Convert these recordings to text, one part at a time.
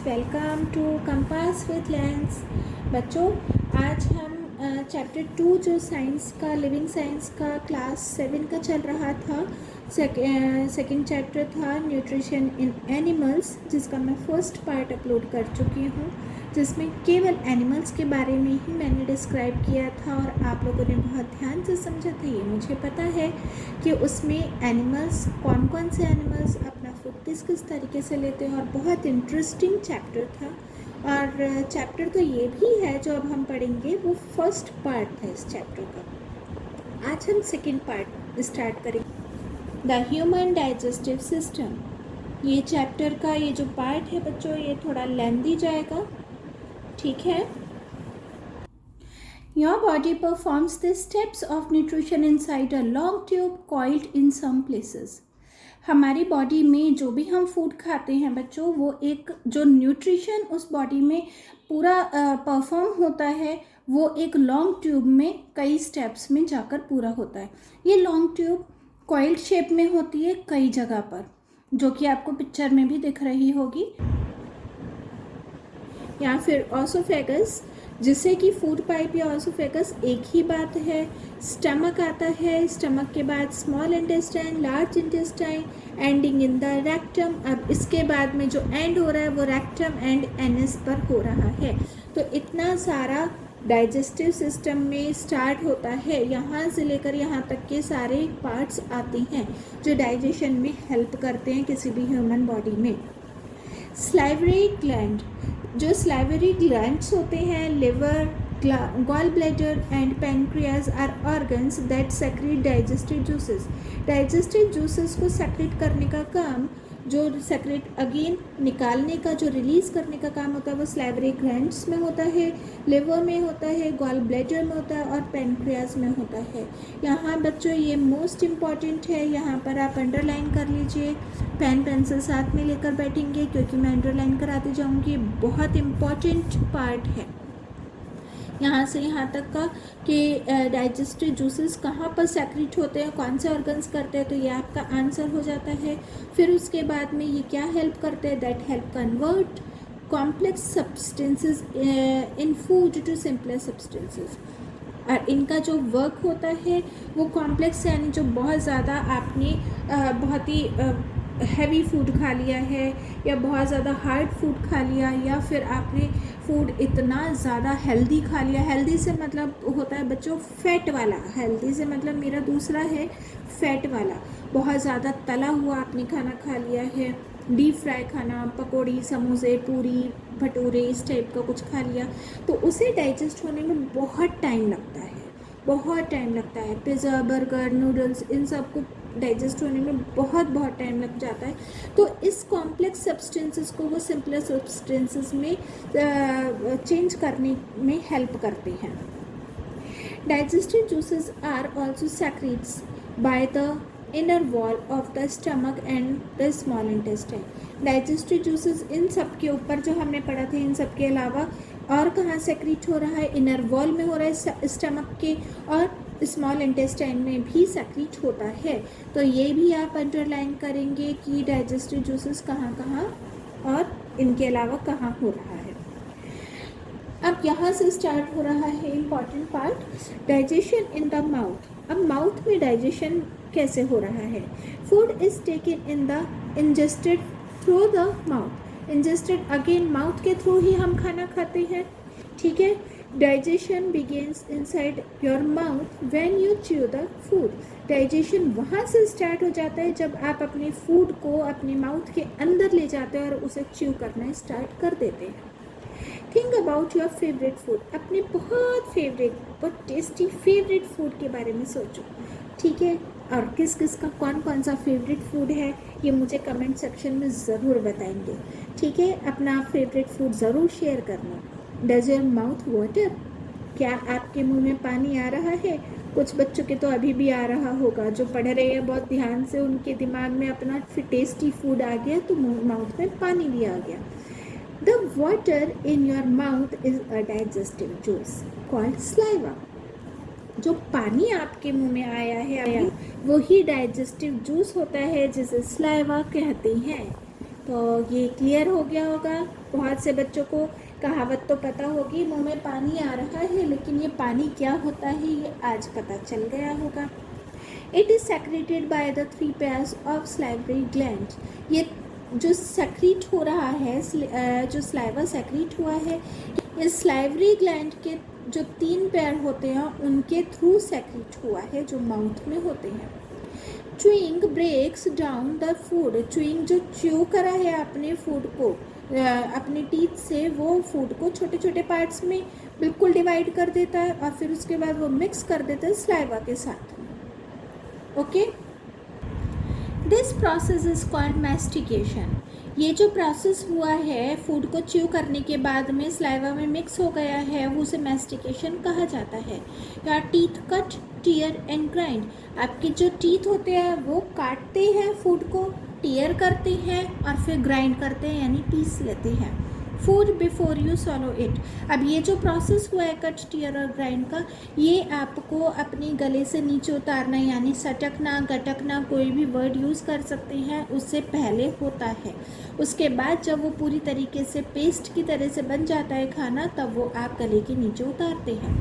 Welcome to compass with lens. बच्चों, आज हम चैप्टर 2 जो साइंस का लिविंग साइंस का क्लास 7 का चल रहा था, सेकंड चैप्टर था न्यूट्रिशन इन एनिमल्स, जिसका मैं फर्स्ट पार्ट अपलोड कर चुकी हूँ, जिसमें केवल एनिमल्स के बारे में ही मैंने डिस्क्राइब किया था और आप लोगों ने बहुत ध्यान से समझा था। ये मुझे पता है कि उसमें एनिमल्स, कौन कौन से एनिमल्स अपना फूड किस किस तरीके से लेते हैं, और बहुत इंटरेस्टिंग चैप्टर था। और चैप्टर तो ये भी है जो अब हम पढ़ेंगे, वो फर्स्ट पार्ट था इस चैप्टर का। आज हम सेकेंड पार्ट स्टार्ट करेंगे, द ह्यूमन डाइजेस्टिव सिस्टम। ये चैप्टर का ये जो पार्ट है बच्चों, ये थोड़ा लेंथी जाएगा, ठीक है। Your body performs the steps of nutrition inside a long tube coiled in some places. हमारी बॉडी में जो भी हम फूड खाते हैं बच्चों, वो एक जो न्यूट्रिशन उस बॉडी में पूरा परफॉर्म होता है, वो एक लॉन्ग ट्यूब में कई स्टेप्स में जाकर पूरा होता है। ये लॉन्ग ट्यूब कॉइल्ड शेप में होती है कई जगह पर, जो कि आपको पिक्चर में भी दिख रही होगी। या फिर ऑसोफेगस, जिससे कि फूड पाइप या ऑसोफेगस एक ही बात है। स्टमक आता है, स्टमक के बाद small intestine, large intestine, ending in the rectum. अब इसके बाद में जो एंड हो रहा है वो रेक्टम एंड एनस पर हो रहा है। तो इतना सारा डाइजेस्टिव सिस्टम में स्टार्ट होता है, यहाँ से लेकर यहाँ तक के सारे पार्ट्स आते हैं जो डाइजेशन में हेल्प करते हैं किसी भी ह्यूमन बॉडी में। स्लाइवरी ग्लैंड, जो स्लाइवरी ग्लैंड्स होते हैं, liver, gall bladder and pancreas are organs that secrete digestive juices. Digestive juices को सेक्रेट करने का काम, जो सेक्रेट अगेन निकालने का, जो रिलीज़ करने का काम होता है, वो स्लाइवरी ग्लैंड्स में होता है, लिवर में होता है, गॉल ब्लैडर में होता है और पैनक्रियाज में होता है। यहाँ बच्चों ये मोस्ट इम्पॉर्टेंट है, यहाँ पर आप अंडरलाइन कर लीजिए, पेन पेंसिल साथ में लेकर बैठेंगे क्योंकि मैं अंडरलाइन कराती जाऊँगी। बहुत इम्पॉर्टेंट पार्ट है यहाँ से यहाँ तक का कि डाइजेस्टिव जूसेस कहाँ पर सेक्रेट होते हैं, कौन से ऑर्गन्स करते हैं, तो ये आपका आंसर हो जाता है। फिर उसके बाद में ये क्या हेल्प करते हैं, that help convert complex substances in food to simpler substances. और इनका जो वर्क होता है वो कॉम्प्लेक्स, यानी जो बहुत ज़्यादा आपने बहुत ही हैवी फूड खा लिया है या बहुत ज़्यादा हार्ड फूड खा लिया, या फिर आपने फूड इतना ज़्यादा हेल्दी खा लिया। हेल्दी से मतलब होता है बच्चों फैट वाला, हेल्दी से मतलब मेरा दूसरा है फैट वाला। बहुत ज़्यादा तला हुआ आपने खाना खा लिया है, डीप फ्राई खाना, पकौड़ी, समोसे, पूरी, भटूरे, इस टाइप का कुछ खा लिया, तो उसे डाइजेस्ट होने में बहुत टाइम लगता है, बहुत टाइम लगता है। पिज़्ज़ा, बर्गर, नूडल्स, इन सब को डाइजेस्ट होने में बहुत टाइम लग जाता है। तो इस कॉम्प्लेक्स सब्सटेंसेस को वो सिंपलर सब्सटेंसेस में चेंज करने में हेल्प करते हैं। Digestive juices are also secrets by the inner wall of the stomach and the small intestine. Digestive juices इन सब के ऊपर जो हमने पढ़ा था, इन सब के अलावा और कहाँ सेक्रेट हो रहा है, इनर वॉल में हो रहा है स्टमक के, और स्मॉल इंटेस्टाइन में भी सेक्रेट होता है। तो ये भी आप अंडरलाइन करेंगे कि डाइजेस्टिव जूसेस कहाँ कहाँ और इनके अलावा कहाँ हो रहा है। अब यहाँ से स्टार्ट हो रहा है important part, digestion in the mouth. अब माउथ में डाइजेशन कैसे हो रहा है। Food is taken in the ingested through the mouth. Ingested again mouth के थ्रू ही हम खाना खाते हैं, ठीक है। Digestion begins inside your mouth when you chew the food. Digestion वहाँ से स्टार्ट हो जाता है जब आप अपने फूड को अपने माउथ के अंदर ले जाते हैं और उसे च्यू करना स्टार्ट कर देते हैं। Think about your favourite food. अपने बहुत फेवरेट, बहुत टेस्टी फेवरेट फूड के बारे में सोचो, ठीक है। और किस किस का कौन कौन सा फेवरेट फूड है ये मुझे कमेंट सेक्शन में ज़रूर बताएंगे, ठीक है। अपना फेवरेट फूड ज़रूर शेयर करना। डज योर माउथ वाटर, क्या आपके मुंह में पानी आ रहा है। कुछ बच्चों के तो अभी भी आ रहा होगा, जो पढ़ रहे हैं बहुत ध्यान से, उनके दिमाग में अपना टेस्टी फूड आ गया तो माउथ में पानी भी आ गया। The water in your mouth is a digestive juice called saliva. जो पानी आपके मुंह में आया है वही डाइजेस्टिव जूस होता है जिसे स्लाइवा कहते हैं। तो ये क्लियर हो गया होगा। बहुत से बच्चों को कहावत तो पता होगी, मुंह में पानी आ रहा है, लेकिन ये पानी क्या होता है ये आज पता चल गया होगा। It is secreted by the 3 pairs of salivary glands। ये जो सेक्रीट हो रहा है, जो स्लाइवा सेक्रीट हुआ है, इस स्लाइवरी ग्लैंड के जो 3 पैर होते हैं उनके थ्रू सेक्रीट हुआ है, जो माउथ में होते हैं। Chewing breaks down the food. Chewing जो च्यू करा है अपने फूड को, अपने टीथ से वो फूड को छोटे छोटे पार्ट्स में बिल्कुल डिवाइड कर देता है और फिर उसके बाद वो मिक्स कर देता है स्लाइवा के साथ। Okay, this process is called mastication. ये जो प्रोसेस हुआ है फूड को च्यू करने के बाद में स्लाइवा में मिक्स हो गया है, वो उसे मैस्टिकेशन कहा जाता है। या teeth cut, tear and grind. आपके जो टीथ होते हैं वो काटते हैं फूड को, टीयर करते हैं और फिर ग्राइंड करते हैं यानी पीस लेते हैं फूड बिफोर यू सॉलो इट। अब ये जो प्रोसेस हुआ है कट, टीयर और ग्राइंड का, ये आपको अपने गले से नीचे उतारना यानी सटकना, गटकना, कोई भी वर्ड यूज़ कर सकते हैं, उससे पहले होता है। उसके बाद जब वो पूरी तरीके से पेस्ट की तरह से बन जाता है खाना, तब वो आप गले के नीचे उतारते हैं।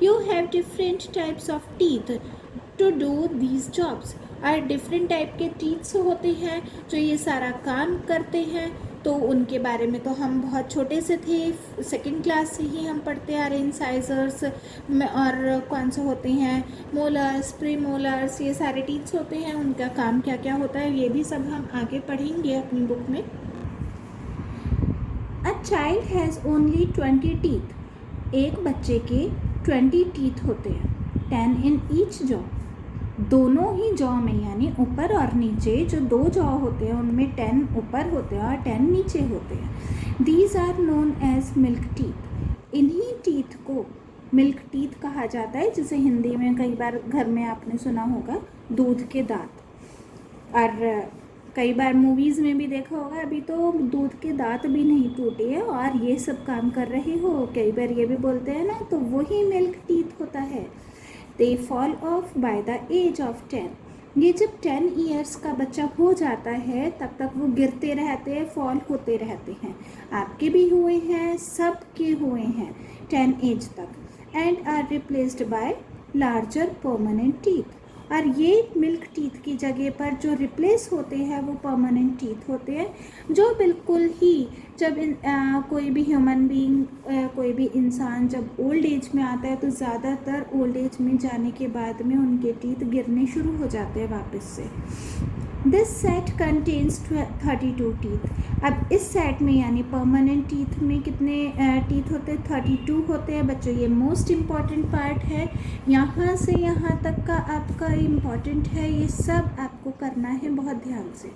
You have different types of teeth to do these jobs. और डिफरेंट टाइप के टीथ्स होते हैं जो ये सारा काम करते हैं। तो उनके बारे में तो हम बहुत छोटे से थे, 2nd क्लास से ही हम पढ़ते आ रहे हैं। इंसाइजर्स और कौन से होते हैं, मोलर्स, प्रीमोलर्स, ये सारे टीथ्स होते हैं, उनका काम क्या क्या होता है ये भी सब हम आगे पढ़ेंगे अपनी बुक में। A child has only 20 teeth. एक बच्चे के 20 टीथ होते हैं, 10 इन ईच जॉ। दोनों ही जॉ में यानी ऊपर और नीचे जो 2 जॉ होते हैं उनमें 10 ऊपर होते हैं और 10 नीचे होते हैं। These are known as milk teeth. इन्हीं टीथ को मिल्क टीथ कहा जाता है, जिसे हिंदी में कई बार घर में आपने सुना होगा दूध के दांत, और कई बार मूवीज़ में भी देखा होगा। अभी तो दूध के दांत भी नहीं टूटे हैं और ये सब काम कर रहे हो, कई बार ये भी बोलते हैं ना, तो वही मिल्क टीथ होता है। They fall off by the age of 10। ये जब 10 ईयर्स का बच्चा हो जाता है तब तक वो गिरते रहते हैं, फॉल होते रहते हैं। आपके भी हुए हैं, सब के हुए हैं 10 एज तक। And are replaced by larger permanent teeth. और ये मिल्क टीथ की जगह पर जो रिप्लेस होते हैं वो परमानेंट टीथ होते हैं, जो बिल्कुल ही जब कोई भी ह्यूमन बीइंग, कोई भी इंसान जब ओल्ड एज में आता है तो ज़्यादातर ओल्ड एज में जाने के बाद में उनके टीथ गिरने शुरू हो जाते हैं वापस से। This set contains 32 teeth. अब इस सेट में यानी परमानेंट टीथ में कितने टीथ होते हैं? 32 होते हैं बच्चों। ये मोस्ट इम्पॉर्टेंट पार्ट है, यहाँ से यहाँ तक का आपका इम्पॉर्टेंट है, ये सब आपको करना है बहुत ध्यान से।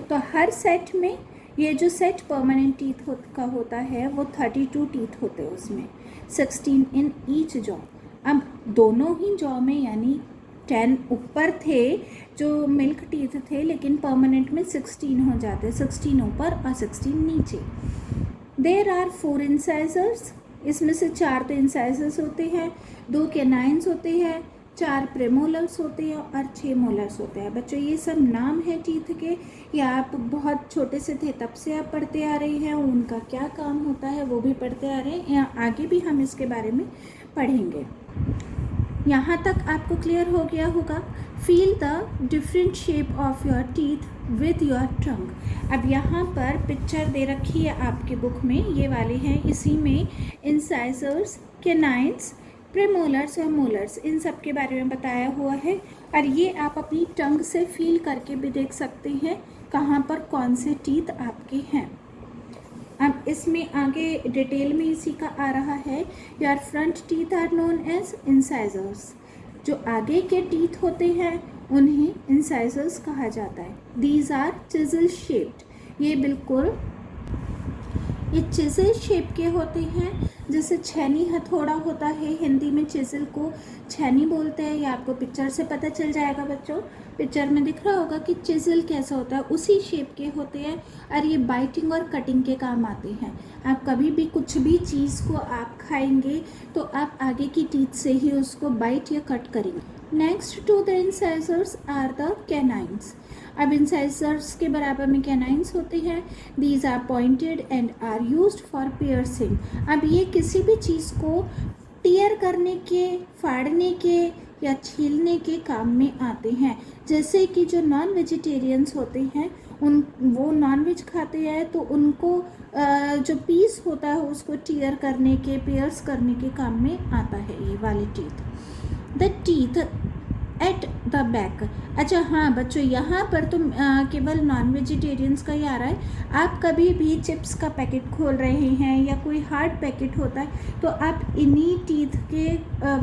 तो हर सेट में ये जो सेट परमानेंट टीथ का होता है वो 32 टीथ होते हैं उसमें, 16 इन ईच जॉ। अब दोनों ही जॉ में यानी 10 ऊपर थे जो मिल्क टीथ थे, लेकिन परमानेंट में 16 हो जाते, 16 ऊपर और 16 नीचे। There are 4 incisors. इसमें से 4 तो इंसाइजर्स होते हैं, 2 कैनाइन्स होते हैं, 4 प्रेमोलर्स होते हैं और 6 मोलर्स होते हैं। बच्चों ये सब नाम है टीथ के, या आप बहुत छोटे से थे तब से आप पढ़ते आ रहे हैं, उनका क्या काम होता है वो भी पढ़ते आ रहे हैं, या आगे भी हम इसके बारे में पढ़ेंगे। यहाँ तक आपको क्लियर हो गया होगा। Feel the different shape of your teeth with your tongue. अब यहाँ पर पिक्चर दे रखी है आपकी बुक में, ये वाले हैं, इसी में इंसाइजर्स, कैनाइन्स, प्रेमोलर्स और मोलर्स, इन सब के बारे में बताया हुआ है। और ये आप अपनी टंग से फील करके भी देख सकते हैं कहाँ पर कौन से टीथ आपके हैं। अब इसमें आगे डिटेल में इसी का आ रहा है। Your front teeth are known as incisors. जो आगे के टीथ होते हैं उन्हें इंसाइजर्स कहा जाता है। These are chisel shaped. ये बिल्कुल ये चिजल शेप के होते हैं, जैसे छेनी हथौड़ा होता है, हिंदी में चिजल को छेनी बोलते हैं। ये आपको पिक्चर से पता चल जाएगा बच्चों, पिक्चर में दिख रहा होगा कि चिजल कैसा होता है, उसी शेप के होते हैं। और ये बाइटिंग और कटिंग के काम आते हैं। आप कभी भी कुछ भी चीज़ को आप खाएंगे तो आप आगे की टीथ से ही उसको बाइट या कट करेंगे। Next to the incisors are the canines. अब इंसाइजर्स के बराबर में कैनाइन्स होते हैं। These are pointed and are used for piercing. अब ये किसी भी चीज़ को टीयर करने के, फाड़ने के या छीलने के काम में आते हैं। जैसे कि जो नॉन वेजिटेरियंस होते हैं वो नॉन वेज खाते हैं तो उनको जो पीस होता है उसको टीयर करने के, पियर्स करने के काम में आता है ये वाली teeth. The teeth at the back. अच्छा हाँ बच्चों, यहाँ पर तो केवल नॉन वेजिटेरियंस का ही आ रहा है। आप कभी भी चिप्स का पैकेट खोल रहे हैं या कोई हार्ड पैकेट होता है तो आप इन्हीं टीथ के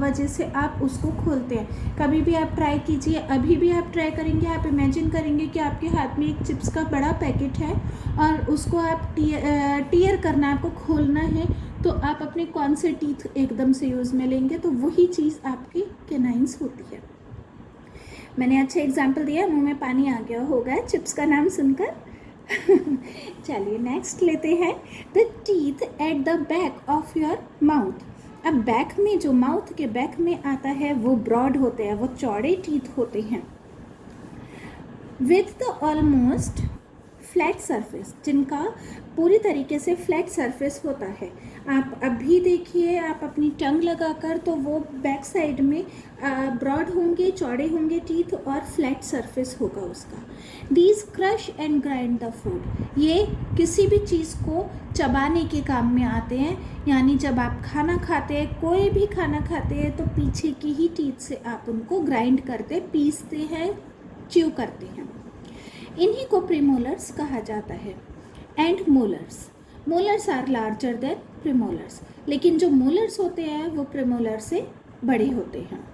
वजह से आप उसको खोलते हैं। कभी भी आप ट्राई कीजिए, अभी भी आप ट्राई करेंगे, आप इमेजिन करेंगे कि आपके हाथ में एक चिप्स का बड़ा पैकेट है और उसको आप टीयर करना, आपको खोलना है, तो आप अपने कौन से टीथ एकदम से यूज़ में लेंगे? तो वही चीज़ आपकी कैनाइन्स होती है। मैंने अच्छा एग्जाम्पल दिया, मुंह में पानी आ गया होगा चिप्स का नाम सुनकर। चलिए नेक्स्ट लेते हैं, the teeth at the back of your mouth. अब बैक में, जो माउथ के बैक में आता है वो ब्रॉड होते हैं, वो चौड़े टीथ होते हैं। With the almost flat surface, जिनका पूरी तरीके से फ्लैट सरफेस होता है। आप अभी देखिए, आप अपनी टंग लगाकर तो वो बैक साइड में ब्रॉड होंगे, चौड़े होंगे टीथ और फ्लैट सरफेस होगा उसका। These crush and grind the food. ये किसी भी चीज़ को चबाने के काम में आते हैं, यानी जब आप खाना खाते हैं, कोई भी खाना खाते हैं तो पीछे की ही टीथ से आप उनको ग्राइंड करते, पीसते हैं, च्यू करते हैं। इन्हीं को प्रीमोलर्स कहा जाता है। And molars, molars are larger than premolars, लेकिन जो मोलर्स होते हैं वो प्रीमोलर से बड़े होते हैं।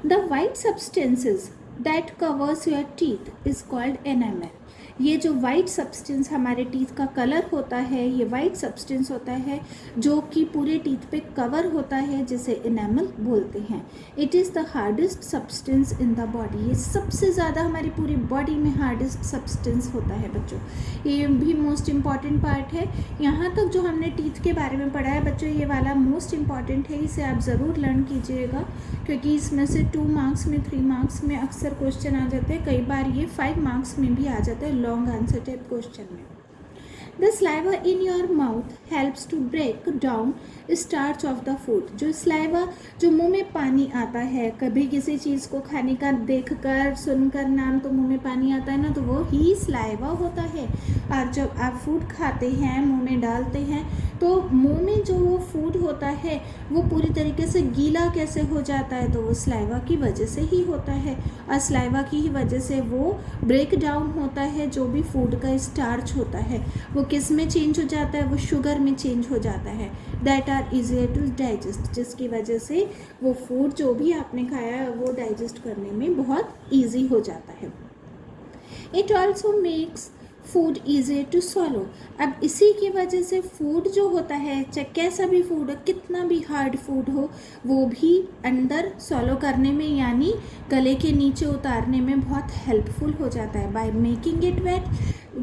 The white substances that covers your teeth is called enamel. ये जो वाइट सब्सटेंस हमारे टीथ का कलर होता है, ये वाइट सब्सटेंस होता है जो कि पूरे टीथ पे कवर होता है, जिसे एनामल बोलते हैं। It is the hardest substance in the body. ये सबसे ज़्यादा हमारी पूरी बॉडी में हार्डेस्ट सब्सटेंस होता है बच्चों। ये भी मोस्ट इम्पॉर्टेंट पार्ट है। यहाँ तक जो हमने टीथ के बारे में पढ़ा है बच्चों, ये वाला मोस्ट इम्पॉर्टेंट है, इसे आप ज़रूर लर्न कीजिएगा, क्योंकि इसमें से 2 मार्क्स में, 3 मार्क्स में अक्सर क्वेश्चन आ जाते हैं। कई बार ये 5 मार्क्स में भी आ जाते हैं लॉन्ग आंसर टाइप क्वेश्चन में। The saliva in your mouth helps to break down starch of the food। जो saliva, जो मुंह में पानी आता है, कभी किसी चीज़ को खाने का देखकर, सुनकर नाम तो मुंह में पानी आता है ना, तो वो ही saliva होता है। और जब आप फूड खाते हैं, मुंह में डालते हैं, तो मुंह में जो वो फूड होता है वो पूरी तरीके से गीला कैसे हो जाता है? तो वो saliva की वजह से ही होता है, और saliva की ही वजह से वो ब्रेक डाउन होता है। जो भी फूड का स्टार्च होता है वो किस में चेंज हो जाता है? वो शुगर में चेंज हो जाता है। That are easier to digest, जिसकी वजह से वो फूड जो भी आपने खाया है वो डाइजेस्ट करने में बहुत ईजी हो जाता है। It also makes food easier to swallow। अब इसी की वजह से फूड जो होता है, चाहे कैसा भी फूड हो, कितना भी हार्ड फूड हो, वो भी अंदर swallow करने में, यानी गले के नीचे उतारने में बहुत हेल्पफुल हो जाता है। बाय मेकिंग इट वेट,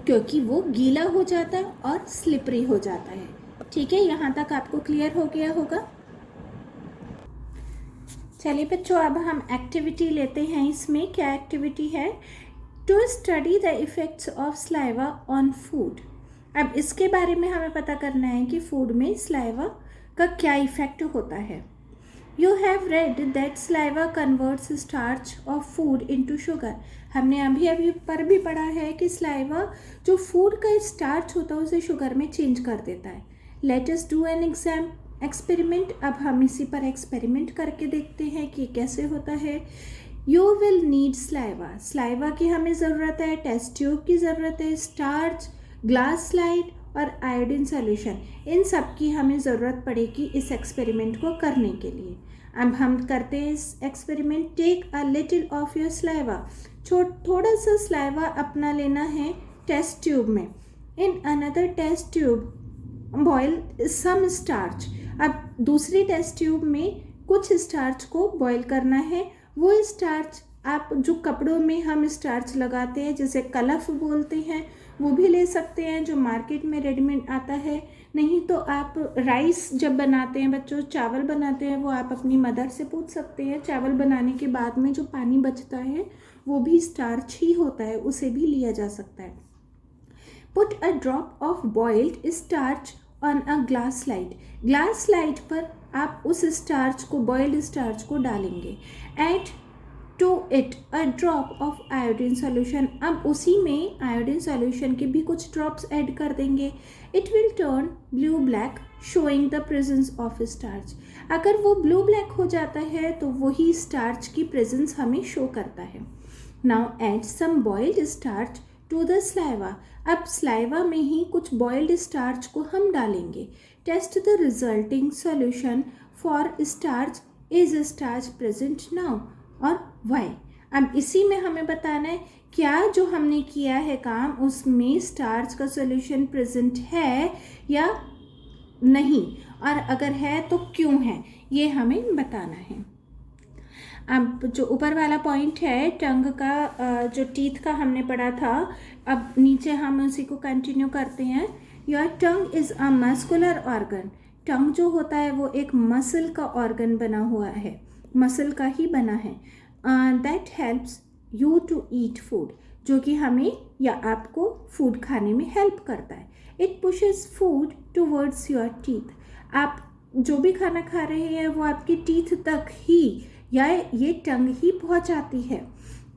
क्योंकि वो गीला हो जाता है और स्लिपरी हो जाता है। ठीक है, यहाँ तक आपको क्लियर हो गया होगा। चलिए बच्चों, अब हम एक्टिविटी लेते हैं। इसमें क्या एक्टिविटी है? To study the effects of saliva on food. अब इसके बारे में हमें पता करना है कि फूड में saliva का क्या इफ़ेक्ट होता है। You have read that saliva converts starch of food into sugar. हमने अभी पर भी पढ़ा है कि saliva जो फूड का स्टार्च होता है उसे शुगर में चेंज कर देता है। Let us do an experiment. अब हम इसी पर एक्सपेरिमेंट करके देखते हैं कि कैसे होता है। You will need saliva। saliva की हमें ज़रूरत है, टेस्ट ट्यूब की ज़रूरत है, स्टार्च, ग्लास स्लाइड और आयोडीन सॉल्यूशन, इन सब की हमें ज़रूरत पड़ेगी इस एक्सपेरिमेंट को करने के लिए। अब हम करते हैं इस experiment. Take a little of your saliva। थोड़ा सा saliva अपना लेना है टेस्ट ट्यूब में। In another test tube boil some starch. अब दूसरी टेस्ट ट्यूब में कुछ स्टार्च को बॉयल करना है। वो स्टार्च, आप जो कपड़ों में हम स्टार्च लगाते हैं, जिसे कलफ बोलते हैं, वो भी ले सकते हैं जो मार्केट में रेडीमेड आता है। नहीं तो आप राइस जब बनाते हैं बच्चों, चावल बनाते हैं, वो आप अपनी मदर से पूछ सकते हैं। चावल बनाने के बाद में जो पानी बचता है वो भी स्टार्च ही होता है, उसे भी लिया जा सकता है। Put a drop of boiled starch on a glass slide. Glass slide पर आप उस स्टार्च को, बॉइल्ड स्टार्च को डालेंगे। Add to it a drop of iodine solution. अब उसी में आयोडीन सॉल्यूशन के भी कुछ ड्रॉप्स ऐड कर देंगे। It will turn blue black showing the presence of starch. अगर वो ब्लू ब्लैक हो जाता है तो वही स्टार्च की प्रेजेंस हमें शो करता है। Now add some boiled starch to the saliva. अब स्लाइवा में ही कुछ बॉइल्ड स्टार्च को हम डालेंगे। Test the resulting solution for starch. Is starch present now और वाई। अब इसी में हमें बताना है क्या जो हमने किया है काम उसमें स्टार्च का सॉल्यूशन प्रेजेंट है या नहीं, और अगर है तो क्यों है, ये हमें बताना है। अब जो ऊपर वाला पॉइंट है टंग का, जो टीथ का हमने पढ़ा था, अब नीचे हम उसी को कंटिन्यू करते हैं। Your tongue is a muscular organ. Tongue जो होता है वो एक मसल का ऑर्गन बना हुआ है, मसल का ही बना है। That helps you to eat food, जो कि हमें या आपको फूड खाने में हेल्प करता है। It pushes food towards your teeth. आप जो भी खाना खा रहे हैं वो आपकी टीथ तक ही या ये टंग ही पहुंचाती है।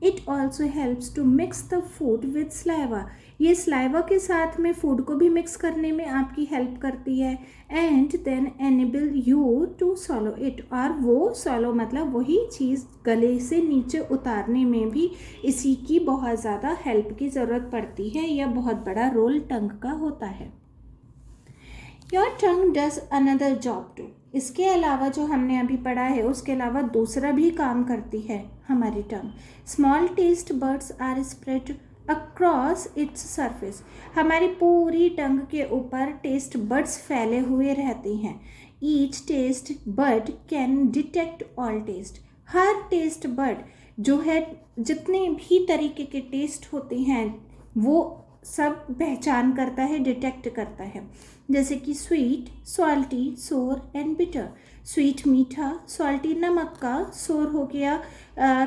It also helps to mix the food with saliva. ये स्लाइवा के साथ में फूड को भी मिक्स करने में आपकी हेल्प करती है। And then enable you to swallow it, और वो सॉलो मतलब वही चीज़ गले से नीचे उतारने में भी इसी की बहुत ज़्यादा हेल्प की ज़रूरत पड़ती है, या बहुत बड़ा रोल टंग का होता है। Your tongue does another job too. इसके अलावा जो हमने अभी पढ़ा है उसके अलावा दूसरा भी काम करती है हमारी tongue. Small taste buds are spread across its surface. हमारी पूरी टंग के ऊपर टेस्ट बर्ड्स फैले हुए रहते हैं। Each taste bud can detect all taste. हर टेस्ट बर्ड जो है, जितने भी तरीके के टेस्ट होते हैं वो सब पहचान करता है, डिटेक्ट करता है। जैसे कि स्वीट, सॉल्टी, सोर एंड बिटर। स्वीट मीठा, सॉल्टी नमक का, सोर हो गया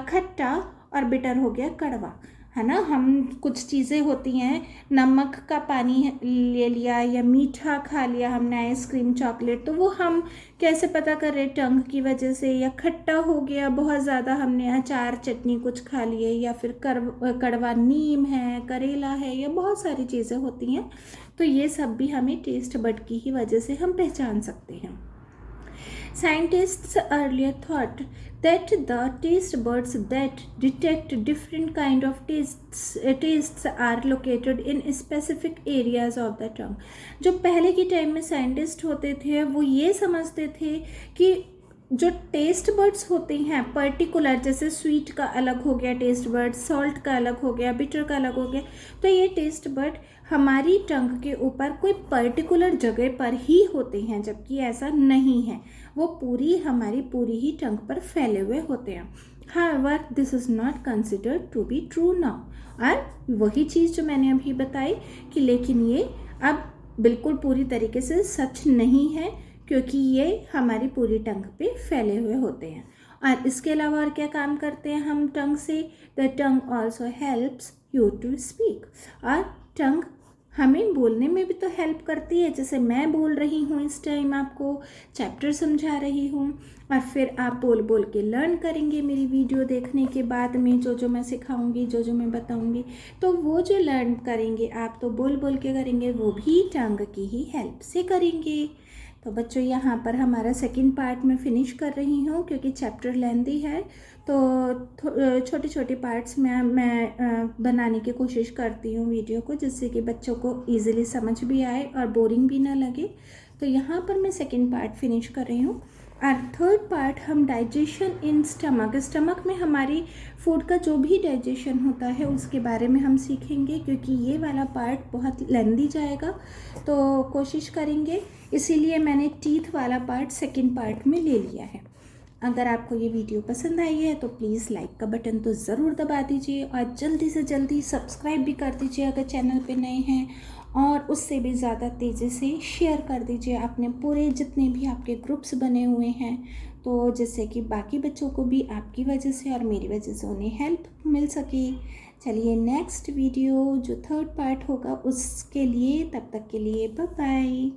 खट्टा और बिटर हो गया कड़वा, है ना। हम कुछ चीज़ें होती हैं, नमक का पानी ले लिया या मीठा खा लिया हमने, आइसक्रीम, चॉकलेट, तो वो हम कैसे पता कर रहे, टंग की वजह से। या खट्टा हो गया, बहुत ज़्यादा हमने अचार चटनी कुछ खा लिए, या फिर कड़वा नीम है, करेला है, या बहुत सारी चीज़ें होती हैं, तो ये सब भी हमें टेस्ट बड की ही वजह से हम पहचान सकते हैं। Scientists earlier thought that the taste buds that detect different kind of tastes are located in specific areas of the tongue. जो पहले के टाइम में साइंटिस्ट होते थे वो ये समझते थे कि जो टेस्ट बर्ड्स होते हैं पर्टिकुलर, जैसे स्वीट का अलग हो गया टेस्ट बर्ड, सॉल्ट का अलग हो गया, बिटर का अलग हो गया, तो ये टेस्ट बर्ड हमारी टंग के ऊपर कोई पर्टिकुलर जगह पर ही होते हैं, जबकि ऐसा नहीं है, वो हमारी पूरी ही टंग पर फैले हुए होते हैं। However, this is not considered to be true now. और वही चीज़ जो मैंने अभी बताई कि लेकिन ये अब बिल्कुल पूरी तरीके से सच नहीं है, क्योंकि ये हमारी पूरी टंग पे फैले हुए होते हैं। और इसके अलावा और क्या काम करते हैं हम टंग से? The tongue also helps you to speak. और टंग हमें बोलने में भी तो हेल्प करती है, जैसे मैं बोल रही हूँ इस टाइम, आपको चैप्टर समझा रही हूँ, और फिर आप बोल बोल के लर्न करेंगे मेरी वीडियो देखने के बाद में, जो मैं सिखाऊंगी, जो मैं बताऊंगी, तो वो जो लर्न करेंगे आप तो बोल बोल के करेंगे, वो भी टंग की ही हेल्प से करेंगे। तो बच्चों यहाँ पर हमारा सेकंड पार्ट में फिनिश कर रही हूँ, क्योंकि चैप्टर लेंथी है, तो छोटे छोटे पार्ट्स में मैं बनाने की कोशिश करती हूँ वीडियो को, जिससे कि बच्चों को इजीली समझ भी आए और बोरिंग भी ना लगे। तो यहाँ पर मैं सेकंड पार्ट फिनिश कर रही हूँ। और थर्ड पार्ट हम डाइजेशन इन स्टमक में हमारी फूड का जो भी डाइजेशन होता है उसके बारे में हम सीखेंगे, क्योंकि ये वाला पार्ट बहुत लेंदी जाएगा, तो कोशिश करेंगे, इसीलिए मैंने टीथ वाला पार्ट सेकंड पार्ट में ले लिया है। अगर आपको ये वीडियो पसंद आई है तो प्लीज़ लाइक का बटन तो ज़रूर दबा दीजिए और जल्दी से जल्दी सब्सक्राइब भी कर दीजिए अगर चैनल पे नए हैं, और उससे भी ज़्यादा तेज़ी से शेयर कर दीजिए अपने पूरे जितने भी आपके ग्रुप्स बने हुए हैं, तो जिससे कि बाकी बच्चों को भी आपकी वजह से और मेरी वजह से उन्हें हेल्प मिल सके। चलिए नेक्स्ट वीडियो जो थर्ड पार्ट होगा उसके लिए, तब तक के लिए बाय बाय।